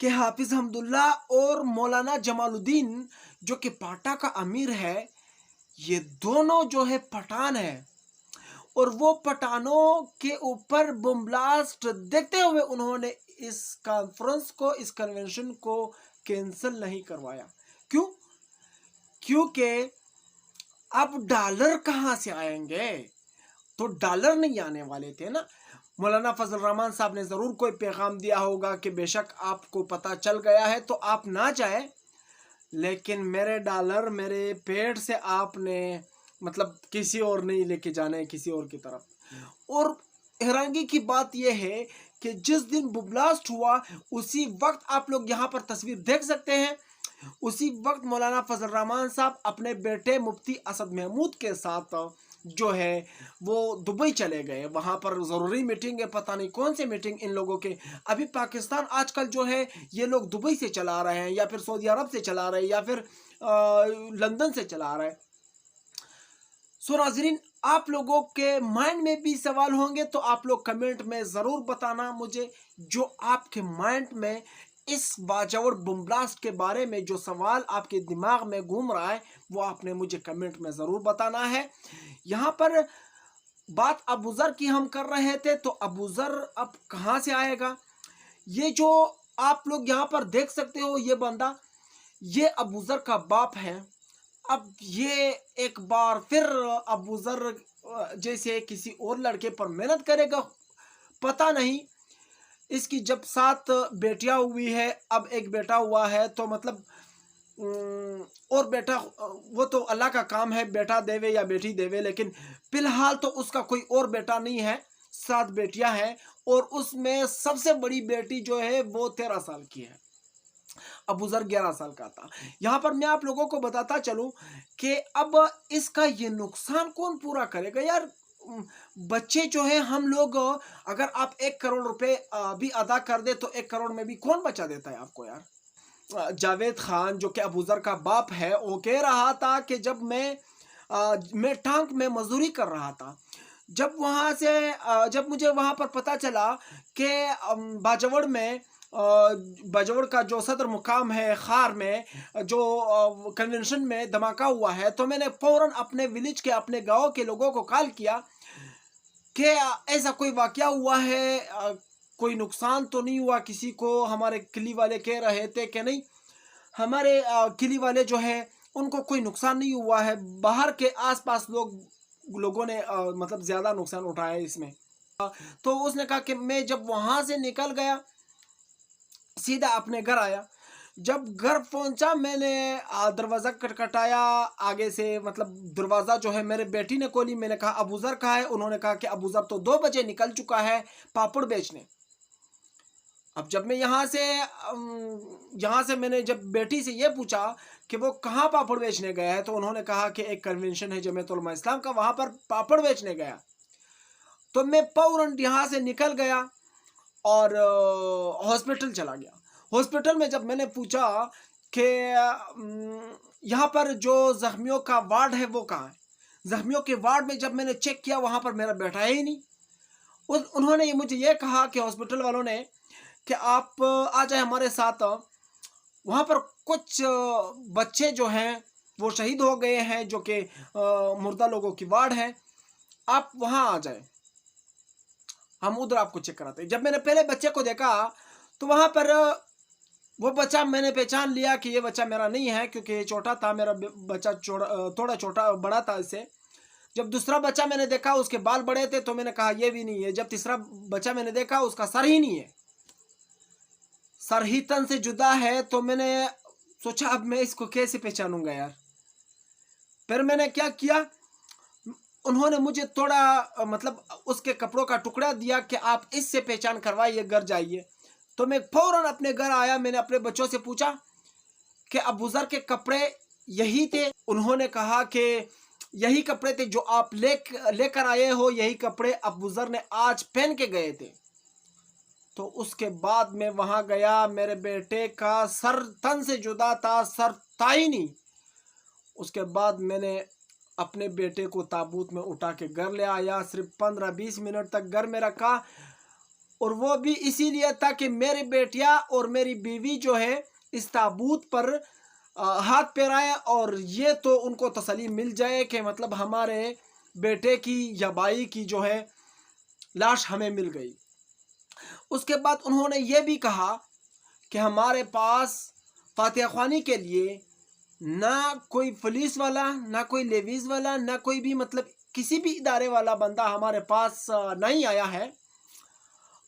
کہ حافظ حمداللہ اور مولانا جمالدین جو کہ پاٹا کا امیر ہے، یہ دونوں جو ہے پٹھان ہے، اور وہ پٹھانوں کے اوپر بم بلاسٹ دیکھتے ہوئے انہوں نے اس کانفرنس کو، اس کنونشن کو کینسل نہیں کروایا۔ کیوں؟ کیونکہ اب ڈالر کہاں سے آئیں گے؟ تو ڈالر نہیں آنے والے تھے نا۔ مولانا فضل الرحمان صاحب نے ضرور کوئی پیغام دیا ہوگا کہ بے شک آپ کو پتہ چل گیا ہے تو آپ نہ جائیں، لیکن میرے ڈالر میرے پیٹ سے آپ نے مطلب کسی اور نہیں لے کے جانے، کسی اور کی طرف۔ اور حیرانگی کی بات یہ ہے کہ جس دن بلاسٹ ہوا اسی وقت آپ لوگ یہاں پر تصویر دیکھ سکتے ہیں، اسی وقت مولانا فضل الرحمان صاحب اپنے بیٹے مفتی اسد محمود کے ساتھ جو ہے وہ دبئی چلے گئے۔ وہاں پر ضروری میٹنگ ہے، پتہ نہیں کون سے میٹنگ ان لوگوں کے۔ ابھی پاکستان آج کل جو ہے یہ لوگ دبئی سے چلا رہے ہیں، یا پھر سعودی عرب سے چلا رہے ہیں، یا پھر لندن سے چلا رہے ہیں۔ سو ناظرین، آپ لوگوں کے مائنڈ میں بھی سوال ہوں گے تو آپ لوگ کمنٹ میں ضرور بتانا مجھے، جو آپ کے مائنڈ میں اس باجوڑ بم بلاسٹ کے بارے میں جو سوال آپ کے دماغ میں گھوم رہا ہے وہ آپ نے مجھے کمنٹ میں ضرور بتانا ہے۔ یہاں پر بات ابو ذر کی ہم کر رہے تھے، تو ابو ذر اب کہاں سے آئے گا؟ یہ جو آپ لوگ یہاں پر دیکھ سکتے ہو یہ بندہ، یہ ابو ذر کا باپ ہے۔ اب یہ ایک بار پھر ابو ذر جیسے کسی اور لڑکے پر محنت کرے گا، پتہ نہیں۔ اس کی جب 7 بیٹیاں ہوئی ہے، اب ایک بیٹا ہوا ہے، تو مطلب اور بیٹا وہ تو اللہ کا کام ہے، بیٹا دیوے یا بیٹی دیوے، لیکن فی الحال تو اس کا کوئی اور بیٹا نہیں ہے۔ 7 بیٹیاں ہیں، اور اس میں سب سے بڑی بیٹی جو ہے وہ 13 سال کی ہے، ابو ذر 11 سال کا تھا۔ یہاں پر میں آپ لوگوں کو بتاتا چلوں کہ اب اس کا یہ نقصان کون پورا کرے گا یار؟ بچے جو ہیں ہم لوگ، اگر آپ 1 کروڑ روپے بھی ادا کر دے تو 1 کروڑ میں بھی کون بچا دیتا ہے آپ کو یار؟ جاوید خان جو کہ ابو ذر کا باپ ہے، وہ کہہ رہا تھا کہ جب میں ٹانک میں مزدوری کر رہا تھا، جب مجھے وہاں پر پتا چلا کہ باجوڑ کا جو صدر مقام ہے خار میں جو کنونشن میں دھماکہ ہوا ہے، تو میں نے فوراً اپنے ولیج کے، اپنے گاؤں کے لوگوں کو کال کیا کہ ایسا کوئی واقعہ ہوا ہے، کوئی نقصان تو نہیں ہوا کسی کو؟ ہمارے کلی والے کہہ رہے تھے کہ نہیں، ہمارے کلی والے جو ہے ان کو کوئی نقصان نہیں ہوا ہے، باہر کے آس پاس لوگوں نے مطلب زیادہ نقصان اٹھایا ہے اس میں۔ تو اس نے کہا کہ میں جب وہاں سے نکل گیا سیدھا اپنے گھر آیا۔ جب گھر پہنچا میں نے دروازہ کھٹکھٹایا آگے سے، مطلب دروازہ جو ہے میرے بیٹی نے کھولی۔ میں نے کہا ابو ذر کہاں ہے؟ انہوں نے کہا کہ ابو ذر تو 2 بجے نکل چکا ہے پاپڑ بیچنے۔ اب جب میں یہاں سے میں نے جب بیٹی سے یہ پوچھا کہ وہ کہاں پاپڑ بیچنے گیا ہے، تو انہوں نے کہا کہ ایک کنونشن ہے جمعیت علماء اسلام کا، وہاں پر پاپڑ بیچنے گیا۔ تو میں فوراً یہاں سے نکل گیا اور ہاسپٹل چلا گیا۔ ہاسپٹل میں جب میں نے پوچھا کہ یہاں پر جو زخمیوں کا وارڈ ہے وہ کہاں ہے، زخمیوں کے وارڈ میں جب میں نے چیک کیا وہاں پر میرا بیٹا ہی نہیں۔ انہوں نے مجھے یہ کہا کہ ہاسپٹل والوں نے کہ آپ آ جائیں ہمارے ساتھ، وہاں پر کچھ بچے جو ہیں وہ شہید ہو گئے ہیں، جو کہ مردہ لوگوں کی وارڈ ہے، آپ وہاں آ جائیں، ہم ادھر آپ کو چیک کراتے ہیں۔ جب میں نے پہلے بچے کو دیکھا تو وہاں پر وہ بچہ میں نے پہچان لیا کہ یہ بچہ میرا نہیں ہے، کیونکہ یہ چھوٹا تھا، میرا بچہ تھوڑا چھوٹا بڑا تھا اس سے۔ جب دوسرا بچہ میں نے دیکھا اس کے بال بڑے تھے تو میں نے کہا یہ بھی نہیں ہے۔ جب تیسرا بچہ میں نے دیکھا اس کا سر ہی نہیں ہے، سر ہی تن سے جدا ہے، تو میں نے سوچا اب میں اس کو کیسے پہچانوں گا یار۔ پھر میں نے کیا کیا، انہوں نے مجھے تھوڑا مطلب اس کے کپڑوں کا ٹکڑا دیا کہ آپ اس سے پہچان کروائیے، گھر جائیے۔ تو میں فوراً اپنے گھر آیا، میں نے اپنے بچوں سے پوچھا کہ ابو ذر کے کپڑے یہی تھے؟ انہوں نے کہا کہ یہی کپڑے تھے جو آپ لے کر آئے ہو، یہی کپڑے ابو ذر نے آج پہن کے گئے تھے۔ تو اس کے بعد میں وہاں گیا، میرے بیٹے کا سر تن سے جدا تھا، سر تھا ہی نہیں۔ اس کے بعد میں نے اپنے بیٹے کو تابوت میں اٹھا کے گھر لے آیا، صرف 15-20 منٹ تک گھر میں رکھا۔ اور وہ بھی اسی لیے تھا کہ میری بیٹیاں اور میری بیوی جو ہے اس تابوت پر ہاتھ پھیرائے اور یہ تو ان کو تسلی مل جائے کہ مطلب ہمارے بیٹے کی یا بھائی کی جو ہے لاش ہمیں مل گئی۔ اس کے بعد انہوں نے یہ بھی کہا کہ ہمارے پاس فاتحہ خوانی کے لیے نہ کوئی پولیس والا، نہ کوئی لیویز والا، نہ کوئی بھی مطلب کسی بھی ادارے والا بندہ ہمارے پاس نہیں آیا ہے،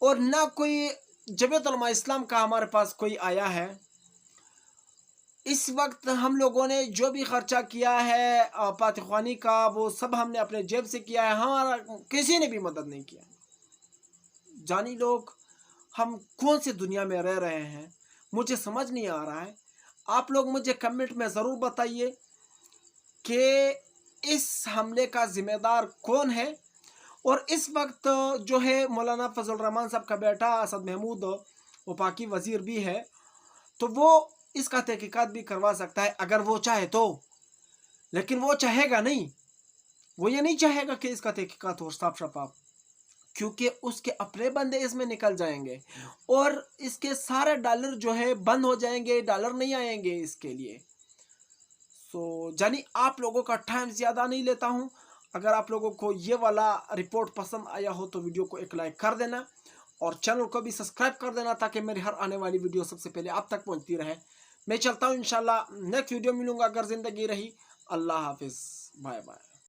اور نہ کوئی جمعیت علماء اسلام کا ہمارے پاس کوئی آیا ہے۔ اس وقت ہم لوگوں نے جو بھی خرچہ کیا ہے فاتحہ خوانی کا وہ سب ہم نے اپنے جیب سے کیا ہے، ہمارا کسی نے بھی مدد نہیں کیا۔ جانی لوگ، ہم کون سی دنیا میں رہ رہے ہیں مجھے سمجھ نہیں آ رہا ہے۔ آپ لوگ مجھے کمنٹ میں ضرور بتائیے کہ اس حملے کا ذمہ دار کون ہے، اور اس وقت جو ہے مولانا فضل الرحمان صاحب کا بیٹا اسد محمود وفاقی وزیر بھی ہے، تو وہ اس کا تحقیقات بھی کروا سکتا ہے اگر وہ چاہے تو، لیکن وہ چاہے گا نہیں، وہ یہ نہیں چاہے گا کہ اس کا تحقیقات ہو صاف شفاف، کیونکہ اس کے اپنے بندے اس میں نکل جائیں گے اور اس کے سارے ڈالر جو ہے بند ہو جائیں گے، ڈالر نہیں آئیں گے اس کے لیے۔ جانی آپ لوگوں کا ٹائم زیادہ نہیں لیتا ہوں، اگر آپ لوگوں کو یہ والا رپورٹ پسند آیا ہو تو ویڈیو کو ایک لائک کر دینا اور چینل کو بھی سبسکرائب کر دینا تاکہ میری ہر آنے والی ویڈیو سب سے پہلے آپ تک پہنچتی رہے۔ میں چلتا ہوں، انشاءاللہ نیکسٹ ویڈیو ملوں گا اگر زندگی رہی۔ اللہ حافظ، بائے بائے۔